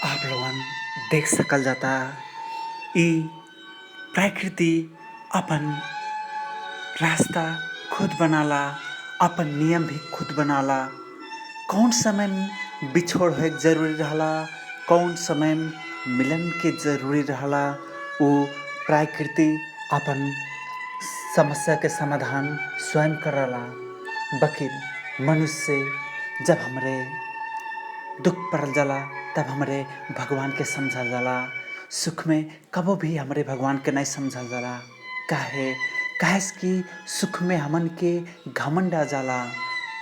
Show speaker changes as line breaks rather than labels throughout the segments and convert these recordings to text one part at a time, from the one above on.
आप लोगन देख सकल जाता ई प्रकृति अपन रास्ता खुद बनाला, अपन नियम भी खुद बनाला। कौन समय में बिछोड़ होए के जरूरी रहला, कौन समय में मिलन के जरूरी रहला, वो प्रकृति अपन समस्या के समाधान स्वयं करला। बकिर मनुष्य जब हमरे दुख पड़ल जाला तब हमरे भगवान के समझल जाला। सुख में कबो भी हमरे भगवान के नहीं समझल जाला। काहे कि सुख में हमन के घमंड आ जाला,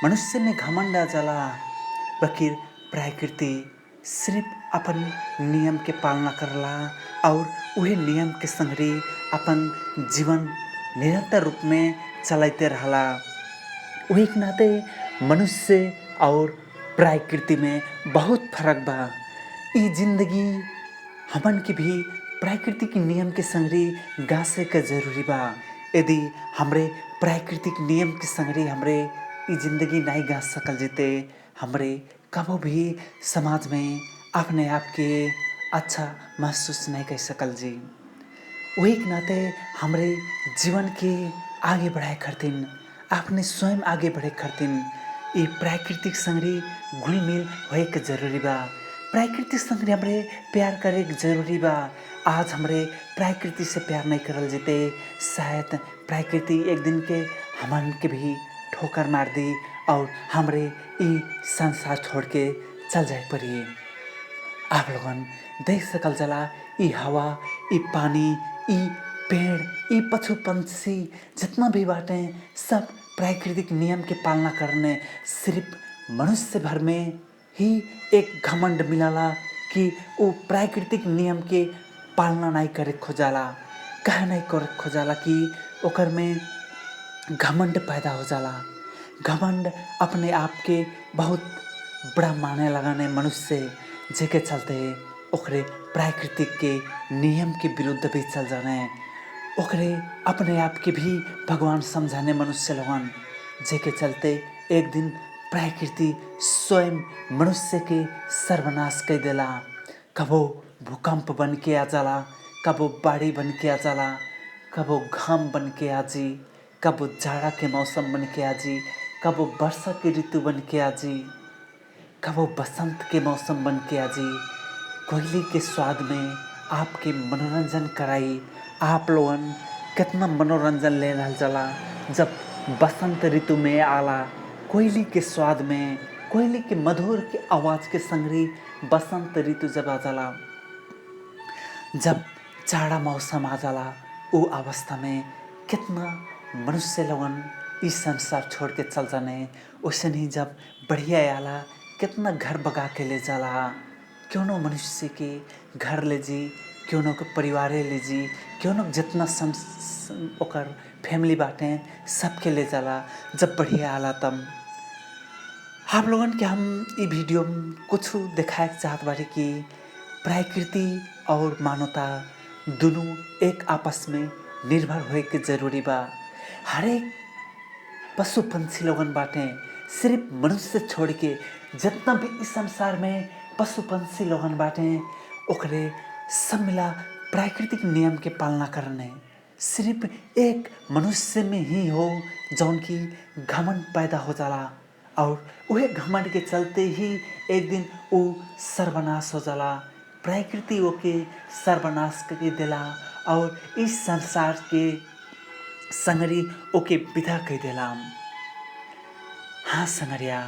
मनुष्य में घमंड आ जाला। बकिर प्रकृति सिर्फ अपन नियम के पालना करला और उहे नियम के संगरी अपन जीवन निरंतर रूप में चलाते रहला। वही के नाते मनुष्य और प्रकृति में बहुत फर्क बा। ई जिंदगी हमन के भी प्राकृतिक नियम के संगरी गासे के जरूरी बा। यदि हमरे प्राकृतिक नियम के संगरी हमरे ई जिंदगी नहीं गा सकल जेते, हमरे कबो भी समाज में अपने आप के अच्छा महसूस नहीं कर सकल जी। वही के नाते हमरे जीवन के आगे बढ़ाए खातिर, अपने स्वयं आगे बढ़े खातिर ई प्राकृतिक संगरी घुल मिल होए के जरूरी बा। प्राकृतिक संगरी हमरे प्यार करे के जरूरी बा। आज हमरे प्रकृति से प्यार नहीं करल जेते, शायद प्रकृति एक दिन के हमन के भी ठोकर मार दी और हमरे ई संसार छोड़ के चल जाए पड़ी। आप लोगन देख सकल जाला ई हवा, ई पानी, ई पेड़, ई पशु पंछी जितना भी बाटे सब प्राकृतिक नियम के पालना करने। सिर्फ मनुष्य भर में ही एक घमंड मिलाला कि वो प्राकृतिक नियम के पालना नहीं करे खोजाला। कहे नहीं करे खोजाला कि ओकर में घमंड पैदा हो जाला। घमंड अपने आप के बहुत बड़ा माने लगाने मनुष्य, जेके चलते ओकरे प्राकृतिक के नियम के विरुद्ध भी चल जाने। ओकरे अपने आप के भी भगवान समझाने मनुष्य लोगन, जेके चलते एक दिन प्रकृति स्वयं मनुष्य के सर्वनाश कर देला। कबो भूकंप बन के आ जाला, कबो बाढ़ी बन के आ जाला, कबो घाम बन के आ जी, कबो जाड़ा के मौसम बन के आ जी, कबो वर्षा के ऋतु बन के आ जी, कबो बसंत के मौसम बन के आ जी। कोयली के स्वाद में आपके मनोरंजन कराई। आप लोगन कितना मनोरंजन ले रहल जाला जब बसंत ऋतु में आला। कोयली के स्वाद में, कोयली के मधुर के आवाज़ के संगरी बसंत ऋतु जब आ जाला, जब जाड़ा मौसम आ जाला, वो अवस्था में कितना मनुष्य लोगन इस संसार छोड़ के चल जाने। वैसे नहीं जब बढ़िया आला कितना घर बगा के ले जाला। क्यों न मनुष्य के घर ले जी, क्यों न के परिवारे ले जी, क्यों न जितना ओकर फैमिली बाटे सबके ले जाला जब बढ़िया आला। तब आप लोगन के हम ई वीडियो में कुछ दिखाए चाहत बारी कि प्रकृति और मानवता दोनों एक आपस में निर्भर होए के जरूरी बा। हर एक पशु पंछी लोगन बाटे, सिर्फ मनुष्य छोड़ के जितना भी इस संसार में पशु पंछी लोगन बाटे, ओकरे सब मिला प्राकृतिक नियम के पालना करने। सिर्फ एक मनुष्य में ही हो जौन की घमंड पैदा हो जाला और वही घमंड के चलते ही एक दिन वो सर्वनाश हो जाला। प्रकृति ओके सर्वनाश कर देला और इस संसार के संगरी ओके विदा कर देला। हाँ संगरिया,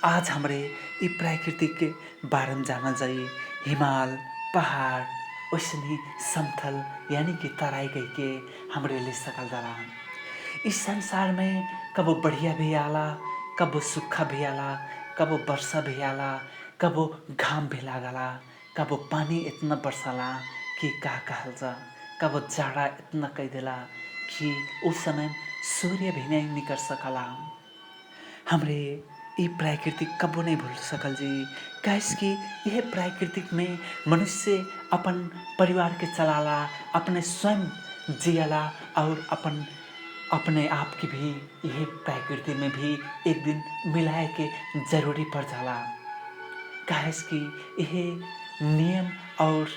आज हमरे ई प्रकृति के बारे में जाना जाई। हिमाल, पहाड़, वैसनी समथल यानी कि तराई कह के हमरे ले सकल जाला। इस संसार में कबो बढ़िया भी आला, कबो सूखा भी आला, कबो वर्षा भी आला, कबो घाम भी लागला, कबो पानी इतना बरसाला कि का कहल जा, कबो जाड़ा इतना कह देला कि उस समय सूर्य भी नहीं निकल सकला। हमरे ये प्राकृतिक कबो नहीं भूल सकल जी। कैसे कि यह प्राकृतिक में मनुष्य अपन परिवार के चलाला, अपने स्वयं जियाला और अपने आप की भी यह प्रकृति में भी एक दिन मिलाए के जरूरी पड़ जाला। कैसे कि यह नियम और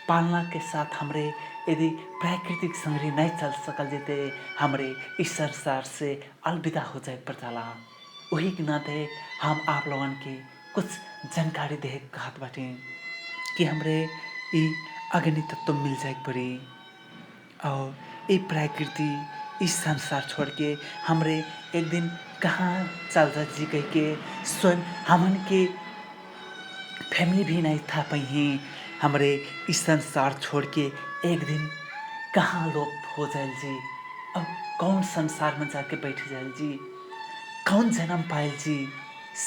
पालना के साथ हमरे यदि प्राकृतिक संगरी नहीं चल सकल जेते हमरे इस संसार से अलविदा हो जाए पर जाला। वही के नाते हम आप लोगन के कुछ जानकारी दे कहत बाटे कि हमरे ई अग्नि तत्व मिल जाए पड़ी और ये प्रकृति इस संसार छोड़ के हमरे एक दिन कहाँ चल जा जी कह के स्वयं हमन के फैमिली भी नहीं था पाई हमरे इस संसार छोड़ के एक दिन कहाँ लोग हो जाए जी। अब कौन संसार में जाके बैठ जाए जी, कौन जन्म पाए जी।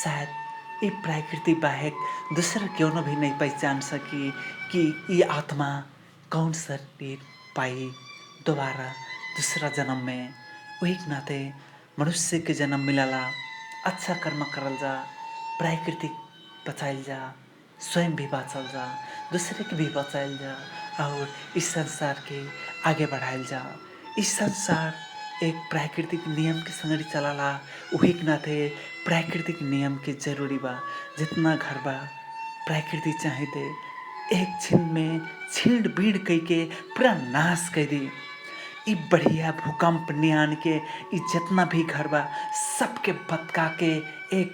शायद ये प्रकृति बाहेक दूसरा क्यों न भी नहीं पहचान सकी कि ये आत्मा कौन शरीर पाई दोबारा दूसरा जन्म में। वही के नाते मनुष्य के जन्म मिलाला, अच्छा कर्म करल जा, प्राकृतिक बचाइल जा, स्वयं भी बाँचल जा, दूसरे के भी बचाइल जा और इस संसार के आगे बढ़ाइल जा। इस संसार एक प्राकृतिक नियम के संगड़ी चलाला। वही के नाते प्राकृतिक नियम के जरूरी बा। जितना घर बा प्रकृति चाहिए एक छिन में छीण बीड़ कई के पूरा नाश कर दी। ई बढ़िया भूकंप निहान के ई जितना भी घर बा सबके बतका के एक